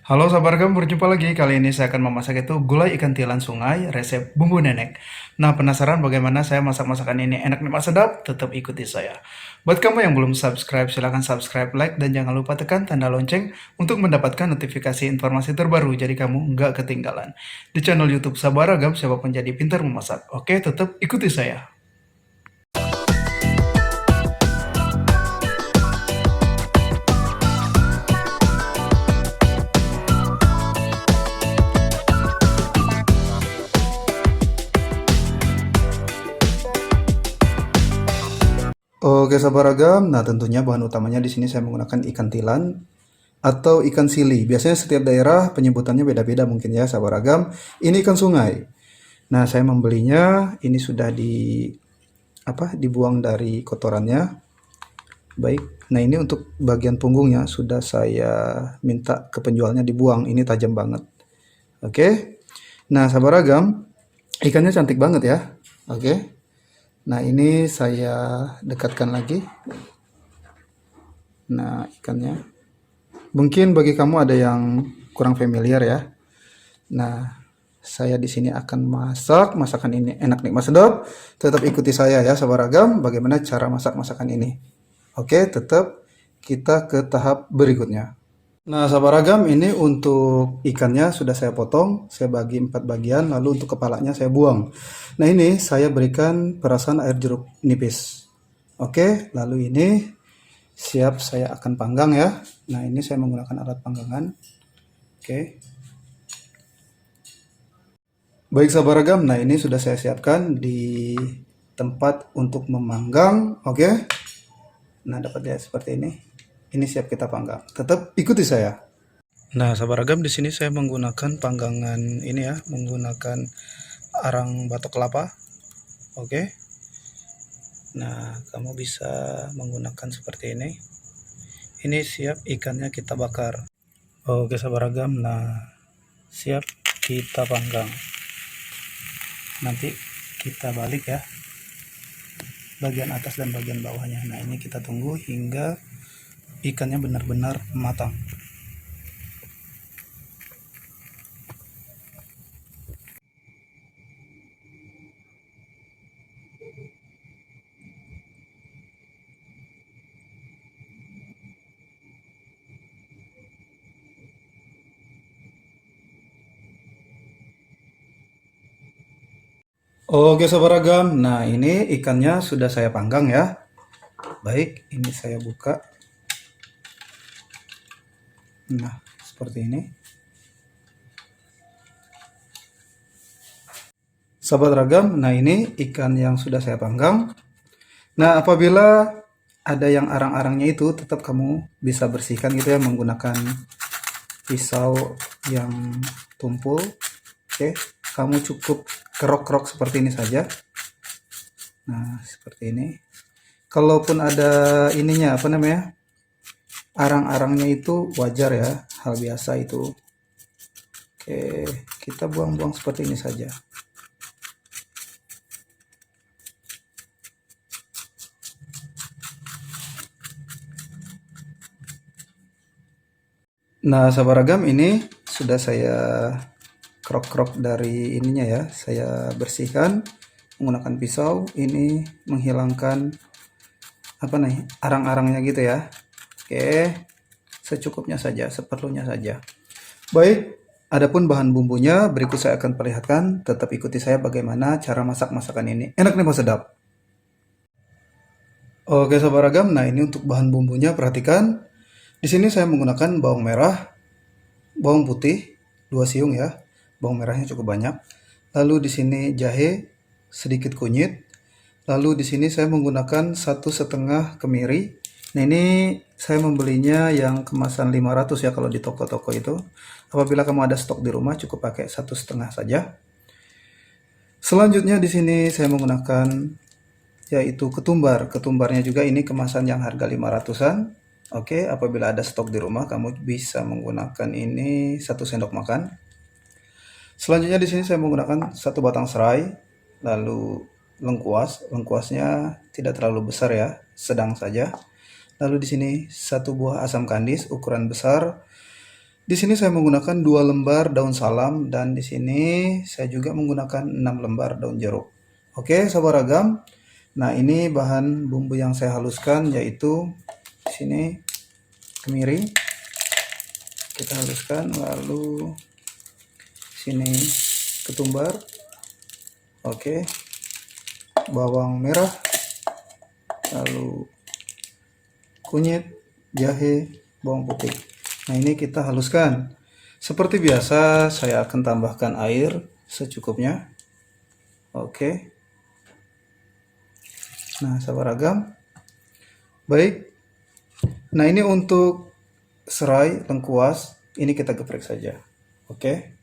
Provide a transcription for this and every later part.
Halo sabar gam, berjumpa lagi. Kali ini saya akan memasak itu gulai ikan tilan sungai, resep bumbu nenek. Nah, penasaran bagaimana saya masak masakan ini enak nikmat sedap? Tetap ikuti saya. Buat kamu yang belum subscribe, silahkan subscribe, like, dan jangan lupa tekan tanda lonceng untuk mendapatkan notifikasi informasi terbaru. Jadi kamu nggak ketinggalan. Di channel YouTube Sabar Agam, siapapun jadi pintar memasak. Oke, tetap ikuti saya. Oke, sabar agam. Nah, tentunya bahan utamanya di sini saya menggunakan ikan tilan atau ikan sili. Biasanya setiap daerah penyebutannya beda-beda mungkin ya, sabar agam. Ini ikan sungai. Nah, saya membelinya ini sudah dibuang dari kotorannya. Baik. Nah, ini untuk bagian punggungnya sudah saya minta ke penjualnya dibuang. Ini tajam banget. Oke. Nah, sabar agam, ikannya cantik banget ya. Oke. Nah, ini saya dekatkan lagi. Nah, ikannya. Mungkin bagi kamu ada yang kurang familiar ya. Nah, saya di sini akan masak masakan ini enak nikmat sedap. Tetap ikuti saya ya, sabar agam, bagaimana cara masak masakan ini. Oke, tetap kita ke tahap berikutnya. Nah, sabar agam, ini untuk ikannya sudah saya potong, saya bagi 4 bagian, lalu untuk kepalanya saya buang. Nah, ini saya berikan perasan air jeruk nipis. Oke, lalu ini siap saya akan panggang ya. Nah, ini saya menggunakan alat panggangan. Oke. Baik sabar agam, nah ini sudah saya siapkan di tempat untuk memanggang. Oke. Nah, dapat lihat seperti ini. Ini siap kita panggang. Tetap ikuti saya. Nah, sabar agam, di sini saya menggunakan panggangan ini ya, menggunakan arang batok kelapa. Oke. Nah, kamu bisa menggunakan seperti ini. Ini siap ikannya kita bakar. Oke, sabar agam. Nah, siap kita panggang. Nanti kita balik ya, bagian atas dan bagian bawahnya. Nah, ini kita tunggu hingga ikannya benar-benar matang. Oke sabar agam, nah ini ikannya sudah saya panggang ya. Baik, ini saya buka. Nah, seperti ini. Sahabat ragam, nah ini ikan yang sudah saya panggang. Nah, apabila ada yang arang-arangnya itu, tetap kamu bisa bersihkan gitu ya menggunakan pisau yang tumpul. Oke, kamu cukup kerok-kerok seperti ini saja. Nah, seperti ini. Kalaupun ada ininya, apa namanya, arang-arangnya itu wajar ya, hal biasa itu. Oke, kita buang-buang seperti ini saja. Nah, sahabat ragam, ini sudah saya krok-krok dari ininya ya. Saya bersihkan menggunakan pisau. Ini menghilangkan apa nih, arang-arangnya gitu ya. Oke, secukupnya saja, seperlunya saja. Baik, adapun bahan bumbunya berikut saya akan perlihatkan. Tetap ikuti saya bagaimana cara masak masakan ini. Enak nih, Mas, sedap. Oke, sahabat ragam. Nah, ini untuk bahan bumbunya perhatikan. Di sini saya menggunakan bawang merah, bawang putih 2 siung ya. Bawang merahnya cukup banyak. Lalu di sini jahe sedikit kunyit. Lalu di sini saya menggunakan 1,5 kemiri. Nah, ini saya membelinya yang kemasan 500 ya kalau di toko-toko itu. Apabila kamu ada stok di rumah cukup pakai 1,5 saja. Selanjutnya di sini saya menggunakan yaitu ketumbar. Ketumbarnya juga ini kemasan yang harga 500-an. Oke, apabila ada stok di rumah, kamu bisa menggunakan ini 1 sendok makan. Selanjutnya di sini saya menggunakan 1 batang serai, lalu lengkuas. Lengkuasnya tidak terlalu besar ya, sedang saja. Lalu di sini 1 buah asam kandis ukuran besar. Di sini saya menggunakan 2 lembar daun salam dan di sini saya juga menggunakan 6 lembar daun jeruk. Oke, sahabat ragam. Nah, ini bahan bumbu yang saya haluskan yaitu di sini kemiri. Kita haluskan, lalu sini ketumbar. Oke. Bawang merah, lalu kunyit, jahe, bawang putih. Nah, ini kita haluskan. Seperti biasa, saya akan tambahkan air secukupnya. Oke. Nah, sahabat ragam. Baik. Nah, ini untuk serai, lengkuas, ini kita geprek saja. Oke.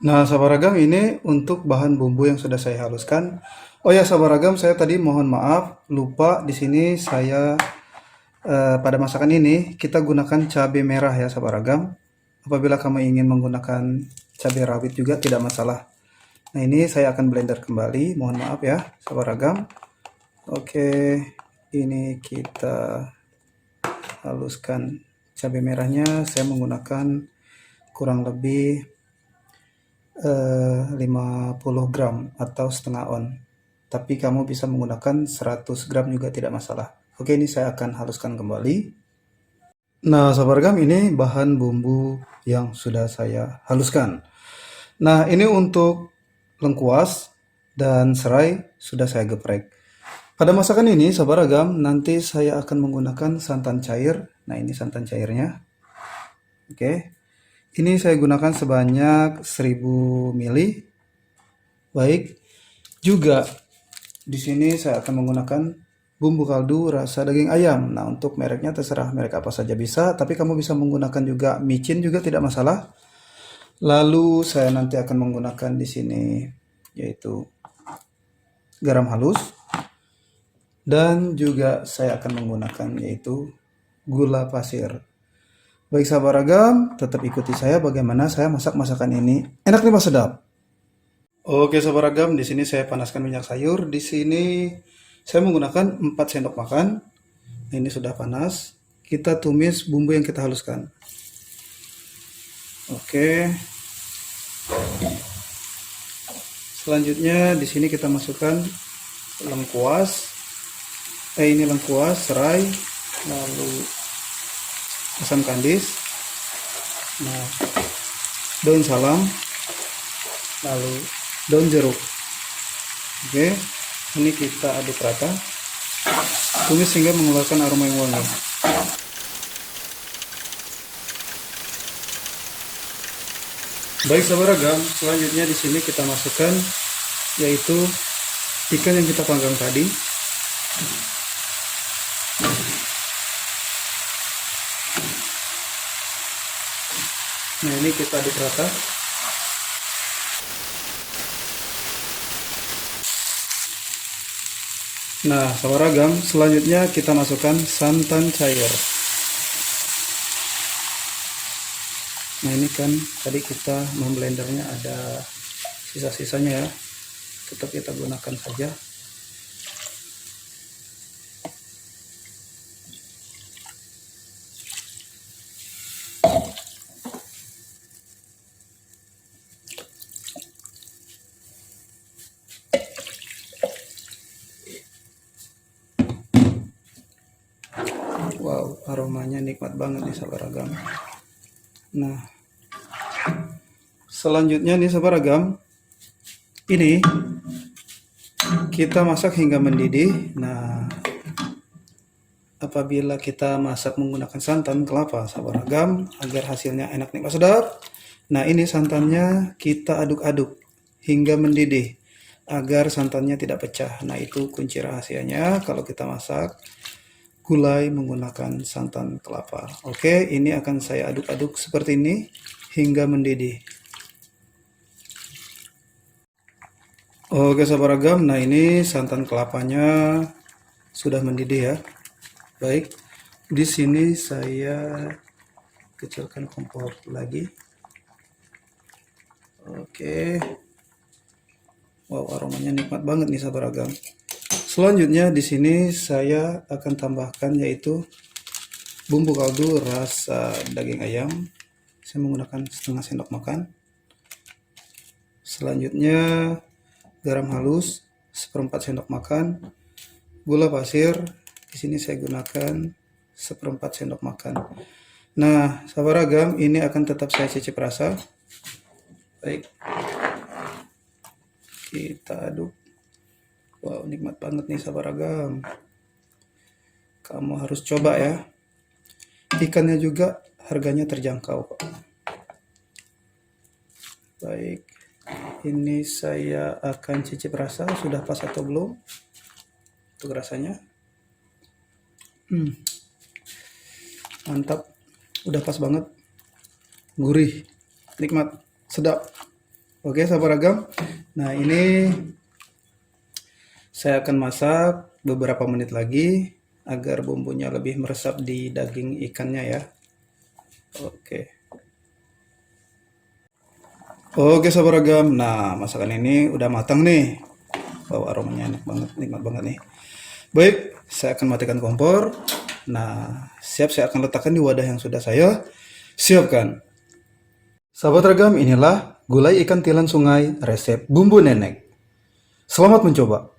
Nah, sahabat ragam, ini untuk bahan bumbu yang sudah saya haluskan. Oh ya, sahabat ragam, saya tadi mohon maaf, lupa di sini saya pada masakan ini kita gunakan cabai merah ya, sahabat ragam. Apabila kamu ingin menggunakan cabai rawit juga tidak masalah. Nah, ini saya akan blender kembali, mohon maaf ya, sahabat ragam. Oke, ini kita haluskan cabai merahnya. Saya menggunakan kurang lebih 50 gram atau setengah on. Tapi kamu bisa menggunakan 100 gram juga tidak masalah. Oke, ini saya akan haluskan kembali. Nah, sahabat ragam, ini bahan bumbu yang sudah saya haluskan. Nah, ini untuk lengkuas dan serai sudah saya geprek. Pada masakan ini, sahabat ragam, nanti saya akan menggunakan santan cair. Nah, ini santan cairnya. Oke. Ini saya gunakan sebanyak 1000 ml. Baik. Juga di sini saya akan menggunakan bumbu kaldu rasa daging ayam. Nah, untuk mereknya terserah merek apa saja bisa, tapi kamu bisa menggunakan juga micin juga tidak masalah. Lalu saya nanti akan menggunakan di sini yaitu garam halus dan juga saya akan menggunakan yaitu gula pasir. Baik sahabat ragam, tetap ikuti saya bagaimana saya masak masakan ini. Enak nih, Mas, sedap. Oke sahabat ragam, di sini saya panaskan minyak sayur. Di sini saya menggunakan 4 sendok makan. Ini sudah panas. Kita tumis bumbu yang kita haluskan. Oke. Selanjutnya di sini kita masukkan lengkuas. Ini lengkuas, serai, lalu asam kandis, nah, daun salam, lalu daun jeruk. Oke, ini kita aduk rata, tumis hingga mengeluarkan aroma yang wangi. Baik sahabat ragam, selanjutnya di sini kita masukkan yaitu ikan yang kita panggang tadi. Nah, ini kita aduk rata. Nah, sahabat ragam, selanjutnya kita masukkan santan cair. Nah, ini kan tadi kita memblendernya ada sisa-sisanya ya. Tetap kita gunakan saja. Wow, aromanya nikmat banget nih sahabat ragam. Nah, selanjutnya nih sahabat ragam, ini kita masak hingga mendidih. Nah, apabila kita masak menggunakan santan kelapa sahabat ragam agar hasilnya enak nikmat sedap. Nah, ini santannya kita aduk-aduk hingga mendidih agar santannya tidak pecah. Nah, itu kunci rahasianya kalau kita masak gulai menggunakan santan kelapa. Oke, ini akan saya aduk-aduk seperti ini hingga mendidih. Oke sahabat ragam, nah ini santan kelapanya sudah mendidih ya. Baik, di sini saya kecilkan kompor lagi. Oke. Wow, aromanya nikmat banget nih sahabat ragam. Selanjutnya di sini saya akan tambahkan yaitu bumbu kaldu rasa daging ayam. Saya menggunakan setengah sendok makan. Selanjutnya garam halus 1/4 sendok makan. Gula pasir di sini saya gunakan 1/4 sendok makan. Nah, sahabat ragam, ini akan tetap saya cicip rasa. Baik, kita aduk. Wow, nikmat banget nih sahabat ragam. Kamu harus coba ya. Ikannya juga harganya terjangkau kok. Baik, ini saya akan cicip rasa sudah pas atau belum untuk rasanya. Mantap, udah pas banget, gurih, nikmat, sedap. Oke sahabat ragam, nah ini saya akan masak beberapa menit lagi agar bumbunya lebih meresap di daging ikannya ya. Oke sahabat ragam, nah masakan ini udah matang nih. Wow, aromanya enak banget, nikmat banget nih. Baik, saya akan matikan kompor. Nah, siap saya akan letakkan di wadah yang sudah saya siapkan. Sahabat ragam, inilah gulai ikan tilan sungai resep bumbu nenek. Selamat mencoba.